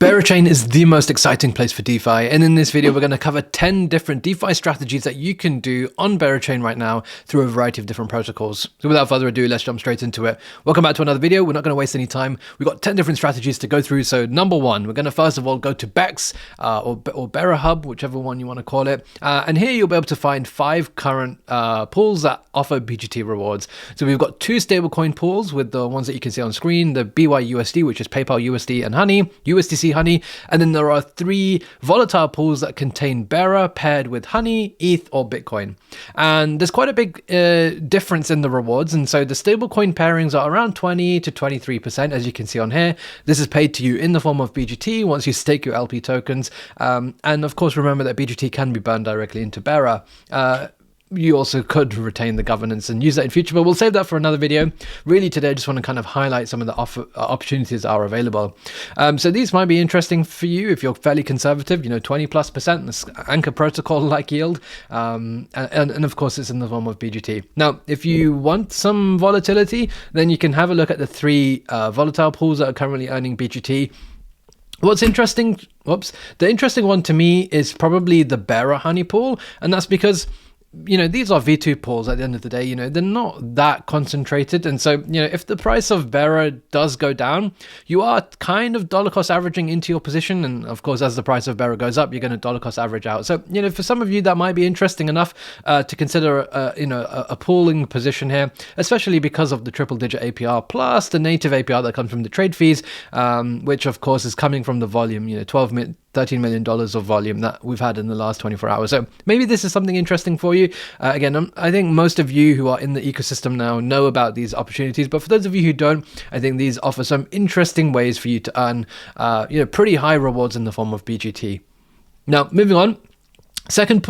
Berachain is the most exciting place for DeFi, and in this video we're going to cover 10 different DeFi strategies that you can do on Berachain right now through a variety of different protocols. So without further ado, let's jump straight into it. Welcome back to another video. We're not going to waste any time. We've got 10 different strategies to go through. So number one, we're going to first of all go to Bex or Bera Hub, whichever one you want to call it. And here you'll be able to find 5 current pools that offer BGT rewards. So we've got 2 stablecoin pools with the ones that you can see on screen, the BYUSD, which is PayPal USD and Honey, USDC Honey, and then there are 3 volatile pools that contain BERA paired with Honey, ETH, or Bitcoin. And there's quite a big difference in the rewards, and so the stablecoin pairings are around 20 to 23%, as you can see on here. This is paid to you in the form of BGT once you stake your LP tokens, and of course remember that BGT can be burned directly into BERA. You also could retain the governance and use that in future, but we'll save that for another video. Really today I just want to kind of highlight some of the opportunities that are available. So these might be interesting for you if you're fairly conservative, 20+%, this anchor protocol like yield, and of course it's in the form of BGT. Now if you want some volatility, then you can have a look at the 3 volatile pools that are currently earning BGT. What's interesting, the interesting one to me is probably the BERA Honey pool, and that's because these are V2 pools at the end of the day, they're not that concentrated. And so, if the price of BERA does go down, you are kind of dollar cost averaging into your position. And of course, as the price of BERA goes up, you're going to dollar cost average out. So, for some of you, that might be interesting enough to consider, a pooling position here, especially because of the triple digit APR plus the native APR that comes from the trade fees, which of course is coming from the volume, $13 million of volume that we've had in the last 24 hours. So maybe this is something interesting for you. Again, I think most of you who are in the ecosystem now know about these opportunities, but for those of you who don't, I think these offer some interesting ways for you to earn, pretty high rewards in the form of BGT. Now, moving on. Second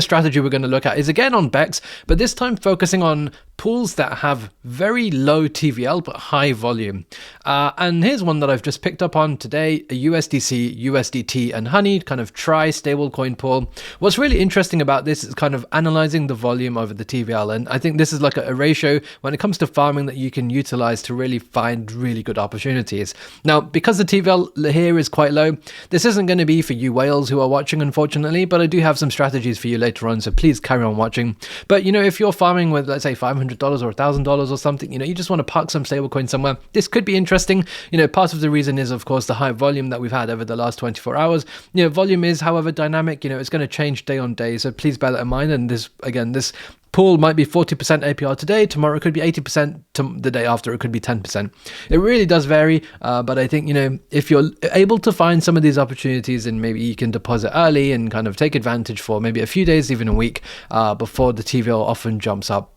strategy we're going to look at is again on BEX, but this time focusing on pools that have very low TVL but high volume. And here's one that I've just picked up on today, a USDC, USDT, and Honey kind of stablecoin pool. What's really interesting about this is kind of analyzing the volume over the TVL, and I think this is like a ratio when it comes to farming that you can utilize to really find really good opportunities. Now, because the TVL here is quite low, this isn't going to be for you whales who are watching, unfortunately, but I do have some strategies for you later on, so please carry on watching. But if you're farming with, let's say, $500 or $1,000 or something, you just want to park some stablecoin somewhere, this could be interesting. Part of the reason is, of course, the high volume that we've had over the last 24 hours. Volume is, however, dynamic. It's going to change day on day, so please bear that in mind. And this pool might be 40% APR today, tomorrow it could be 80%, the day after it could be 10%. It really does vary, but I think, if you're able to find some of these opportunities, and maybe you can deposit early and kind of take advantage for maybe a few days, even a week, before the TVL often jumps up.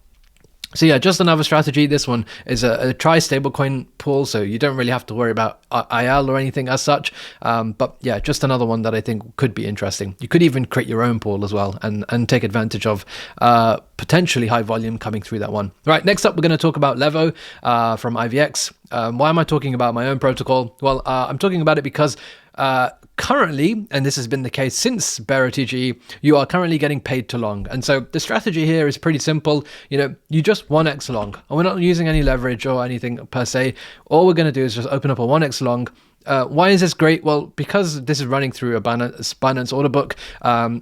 So yeah, just another strategy. This one is a stablecoin pool, so you don't really have to worry about IL or anything as such. But yeah, just another one that I think could be interesting. You could even create your own pool as well and take advantage of potentially high volume coming through that one. Right, next up, we're going to talk about Levo from IVX. Why am I talking about my own protocol? Well, I'm talking about it because currently, and this has been the case since BeraTG, you are currently getting paid to long. And so the strategy here is pretty simple. You just 1x long, and we're not using any leverage or anything per se. All we're going to do is just open up a 1x long. Why is this great? Well, because this is running through a Binance order book,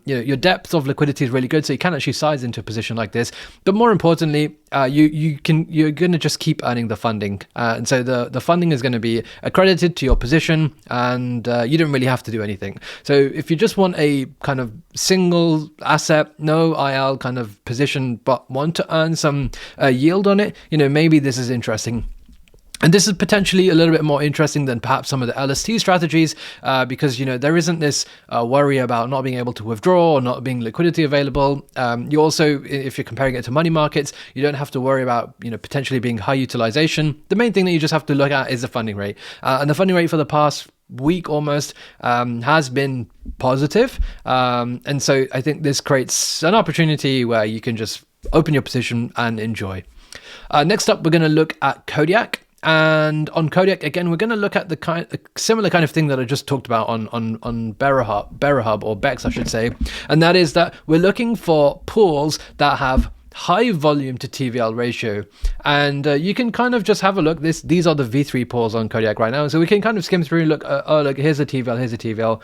your depth of liquidity is really good, so you can actually size into a position like this. But more importantly, you're going to just keep earning the funding, and so the funding is going to be accredited to your position, and you don't really have to do anything. So if you just want a kind of single asset, no IL kind of position, but want to earn some yield on it, maybe this is interesting. And this is potentially a little bit more interesting than perhaps some of the LST strategies, because, there isn't this worry about not being able to withdraw or not being liquidity available. You also, if you're comparing it to money markets, you don't have to worry about, potentially being high utilization. The main thing that you just have to look at is the funding rate. And the funding rate for the past week almost has been positive. And so I think this creates an opportunity where you can just open your position and enjoy. Next up, we're going to look at Kodiak. And on Kodiak, again, we're going to look at a similar kind of thing that I just talked about on Bera Hub or Bex, I should say. And that is that we're looking for pools that have high volume to TVL ratio. And you can kind of just have a look. These are the V3 pools on Kodiak right now. So we can kind of skim through and look, oh, look, here's a TVL, here's a TVL.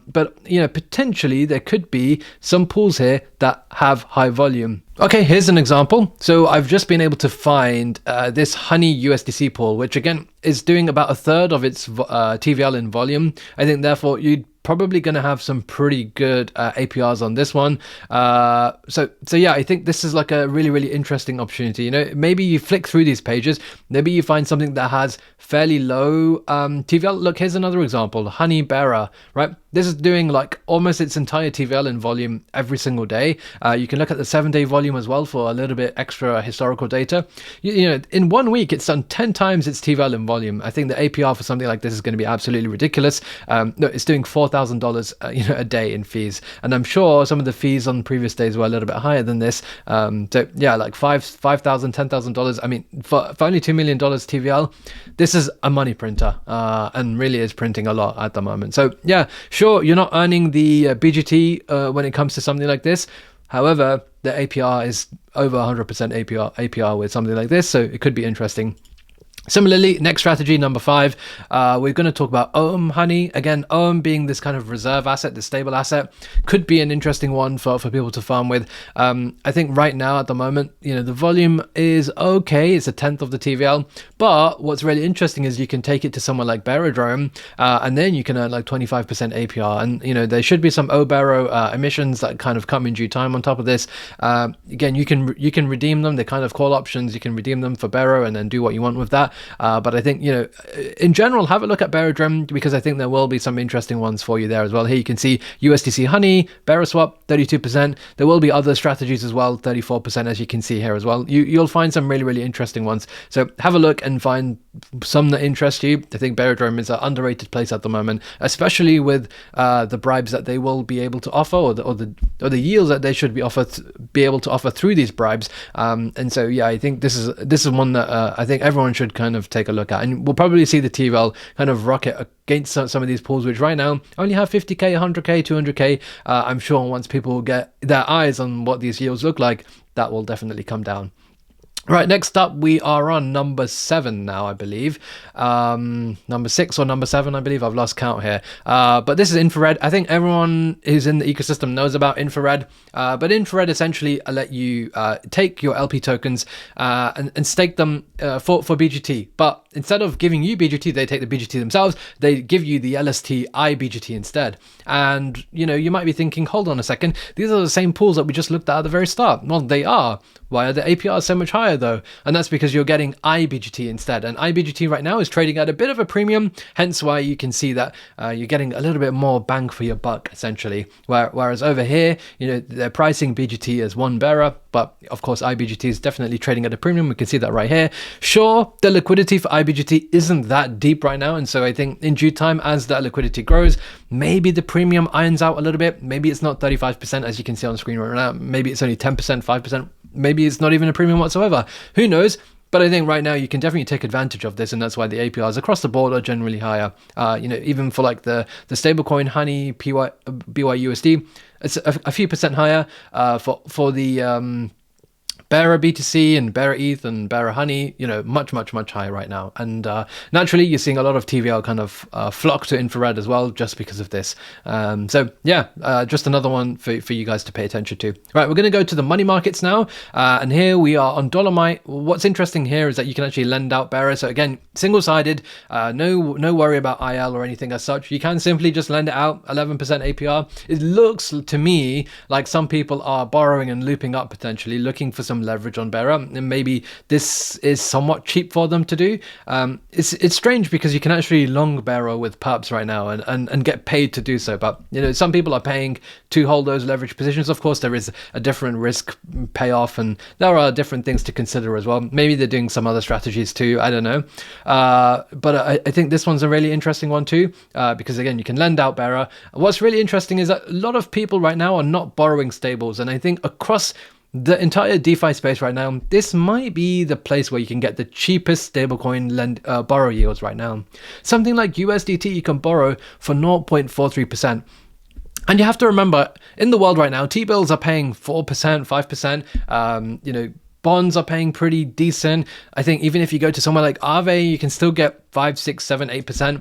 But, you know, potentially there could be some pools here that have high volume. Okay, here's an example. So I've just been able to find this Honey USDC pool, which again is doing about a third of its TVL in volume. I think therefore you'd probably going to have some pretty good APRs on this one. So yeah, I think this is like a really interesting opportunity. You know, maybe you flick through these pages, maybe you find something that has fairly low TVL. Look, here's another example, Honey BERA, right? This is doing like almost its entire TVL in volume every single day. You can look at the 7-day volume as well for a little bit extra historical data. You know, in 1 week, it's done 10 times its TVL in volume. I think the APR for something like this is going to be absolutely ridiculous. No, it's doing $4,000 you know, a day in fees, and I'm sure some of the fees on previous days were a little bit higher than this. So yeah, like $5,000, $10,000. I mean, for only $2 million TVL, this is a money printer, and really is printing a lot at the moment. So yeah, sure, you're not earning the BGT when it comes to something like this. However, the APR is over 100% APR with something like this, so it could be interesting. Similarly, next strategy, number 5, we're going to talk about Honey. Again, being this kind of reserve asset, the stable asset, could be an interesting one for people to farm with. I think right now at the moment, you know, the volume is okay. It's a tenth of the TVL. But what's really interesting is you can take it to somewhere like Baradrome, and then you can earn like 25% APR. And, you know, there should be some BERA emissions that kind of come in due time on top of this. Again, you can redeem them. They're kind of call options. You can redeem them for BERA and then do what you want with that. But I think, you know, in general, have a look at Beradrome, because I think there will be some interesting ones for you there as well. Here you can see USDC Honey, BERA swap, 32%. There will be other strategies as well, 34%, as you can see here as well. You'll find some really interesting ones. So have a look and find some that interest you. I think Beradrome is an underrated place at the moment, especially with the bribes that they will be able to offer, or the yields that they should be able to offer through these bribes. And so yeah, I think this is one that I think everyone should kind of take a look at, and we'll probably see the TVL kind of rocket against some of these pools, which right now only have 50k, 100k, 200k. I'm sure once people get their eyes on what these yields look like, that will definitely come down. Right, next up we are on number 7 now, I believe. Number 6 or number 7, I believe. I've lost count here. But this is infrared. I think everyone who's in the ecosystem knows about infrared. But infrared essentially let you take your LP tokens and stake them for BGT. But instead of giving you BGT, they take the BGT themselves. They give you the LST iBGT instead. And, you know, you might be thinking, hold on a second, these are the same pools that we just looked at the very start. Well, they are. Why are the APRs so much higher though? And that's because you're getting iBGT instead. And iBGT right now is trading at a bit of a premium, hence why you can see that you're getting a little bit more bang for your buck, essentially. Whereas over here, you know, they're pricing BGT as 1 BERA, but of course iBGT is definitely trading at a premium. We can see that right here. Sure, the liquidity for iBGT isn't that deep right now, and so I think in due time, as that liquidity grows, maybe the premium irons out a little bit. Maybe it's not 35% as you can see on the screen right now. Maybe it's only 10%, 5%. Maybe it's not even a premium whatsoever. Who knows? But I think right now you can definitely take advantage of this, and that's why the APRs across the board are generally higher. You know, even for like the stablecoin Honey BYUSD, it's a few percent higher. For the BERA BTC and BERA ETH and BERA Honey, you know, much higher right now. And naturally, you're seeing a lot of TVL kind of flock to infrared as well, just because of this. So yeah, just another one for you guys to pay attention to. Right, we're going to go to the money markets now. And here we are on Dolomite. What's interesting here is that you can actually lend out BERA. So again, single-sided, no worry about IL or anything as such. You can simply just lend it out, 11% APR. It looks to me like some people are borrowing and looping up, potentially looking for some leverage on BERA, and maybe this is somewhat cheap for them to do. It's strange because you can actually long BERA with perps right now and get paid to do so, but you know, some people are paying to hold those leverage positions. Of course, there is a different risk payoff, and there are different things to consider as well. Maybe they're doing some other strategies too, I don't know. But I think this one's a really interesting one too, because again, you can lend out BERA. What's really interesting is that a lot of people right now are not borrowing stables, and I think across the entire DeFi space right now, this might be the place where you can get the cheapest stablecoin borrow yields right now. Something like USDT you can borrow for 0.43%. And you have to remember, in the world right now, T-bills are paying 4%, 5%. Bonds are paying pretty decent. I think even if you go to somewhere like Aave, you can still get 5, 6, 7, 8%.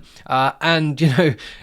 And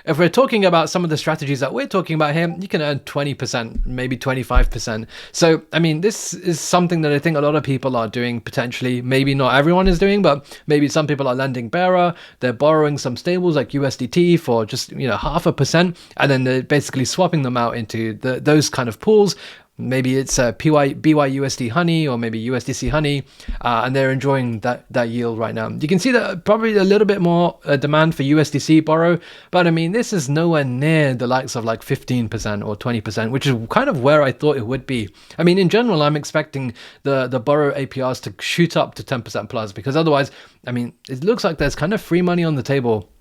if we're talking about some of the strategies that we're talking about here, you can earn 20%, maybe 25%. So, I mean, this is something that I think a lot of people are doing potentially. Maybe not everyone is doing, but maybe some people are lending BERA. They're borrowing some stables like USDT for just, 0.5%. And then they're basically swapping them out into those kind of pools. Maybe it's BYUSD Honey or maybe USDC Honey, and they're enjoying that yield right now. You can see that probably a little bit more demand for USDC borrow, but I mean, this is nowhere near the likes of like 15% or 20%, which is kind of where I thought it would be. I mean, in general, I'm expecting the borrow APRs to shoot up to 10% plus, because otherwise, I mean, it looks like there's kind of free money on the table.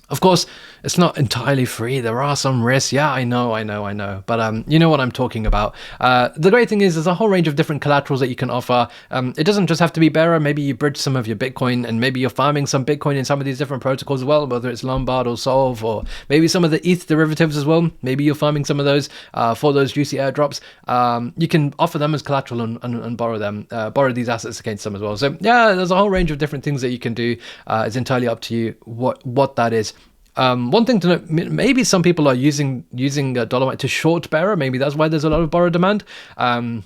Of course, it's not entirely free. There are some risks. Yeah, I know. But you know what I'm talking about. The great thing is there's a whole range of different collaterals that you can offer. It doesn't just have to be BERA. Maybe you bridge some of your Bitcoin, and maybe you're farming some Bitcoin in some of these different protocols as well, whether it's Lombard or Solve, or maybe some of the ETH derivatives as well. Maybe you're farming some of those for those juicy airdrops. You can offer them as collateral and borrow them, borrow these assets against them as well. So yeah, there's a whole range of different things that you can do. It's entirely up to you what that is. One thing to note, maybe some people are using Dolomite to short BERA. Maybe that's why there's a lot of borrow demand. I'm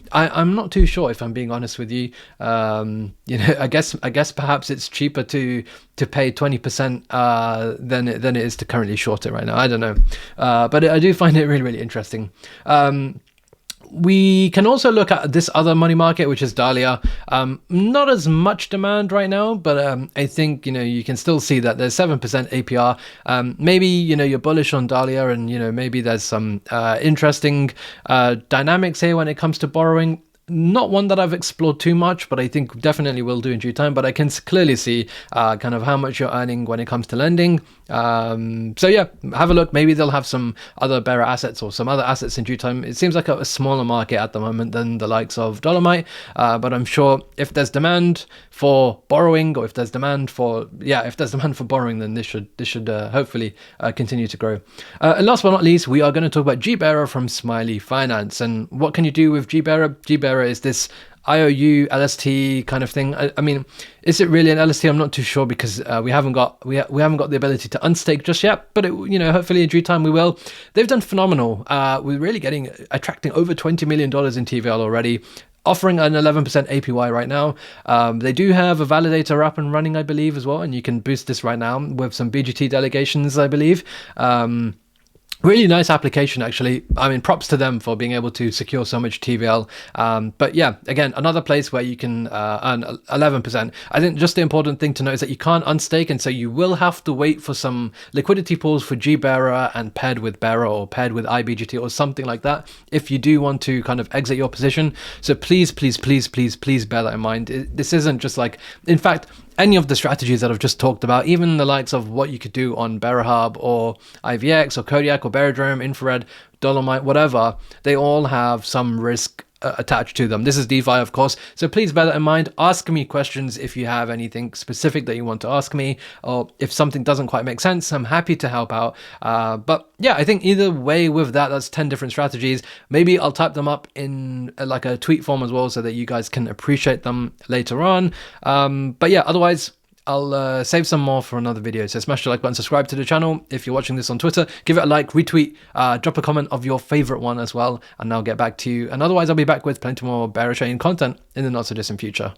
not too sure, if I'm being honest with you. I guess perhaps it's cheaper to pay 20% than it is to currently short it right now. I don't know, but I do find it really, really interesting. We can also look at this other money market, which is Dahlia. Not as much demand right now, but I think, you can still see that there's 7% APR. Maybe, you're bullish on Dahlia, and, maybe there's some interesting dynamics here when it comes to borrowing. Not one that I've explored too much, but I think definitely will do in due time. But I can clearly see kind of how much you're earning when it comes to lending. So yeah, have a look. Maybe they'll have some other BERA assets or some other assets in due time. It seems like a smaller market at the moment than the likes of Dolomite. But I'm sure if there's demand for borrowing, or if there's demand for borrowing, then this should hopefully continue to grow. And last but not least, we are going to talk about GBERA from Smilee Finance. And what can you do with GBERA? GBERA is this IOU LST kind of thing. I mean, is it really an LST? I'm not too sure, because we haven't got the ability to unstake just yet. But hopefully in due time we will. They've done phenomenal. We're really attracting over $20 million in TVL already, offering an 11% APY right now. They do have a validator up and running, I believe, as well, and you can boost this right now with some BGT delegations, I believe. Really nice application, actually. I mean, props to them for being able to secure so much TVL. But yeah, again, another place where you can earn 11%. I think just the important thing to note is that you can't unstake, and so you will have to wait for some liquidity pools for GBERA and paired with BERA or paired with IBGT or something like that, if you do want to kind of exit your position. So please bear that in mind. This isn't just like, in fact, any of the strategies that I've just talked about, even the likes of what you could do on BeraHub or IVX or Kodiak or Baradrome, Infrared, Dolomite, whatever, they all have some risk attached to them. This is DeFi, of course, so please bear that in mind. Ask me questions if you have anything specific that you want to ask me, or if something doesn't quite make sense, I'm happy to help out. But yeah, I think either way with that's 10 different strategies. Maybe I'll type them up in like a tweet form as well, so that you guys can appreciate them later on. But yeah, otherwise I'll save some more for another video. So smash the like button, subscribe to the channel. If you're watching this on Twitter, give it a like, retweet, drop a comment of your favorite one as well, and I'll get back to you. And otherwise, I'll be back with plenty more Berachain content in the not so distant future.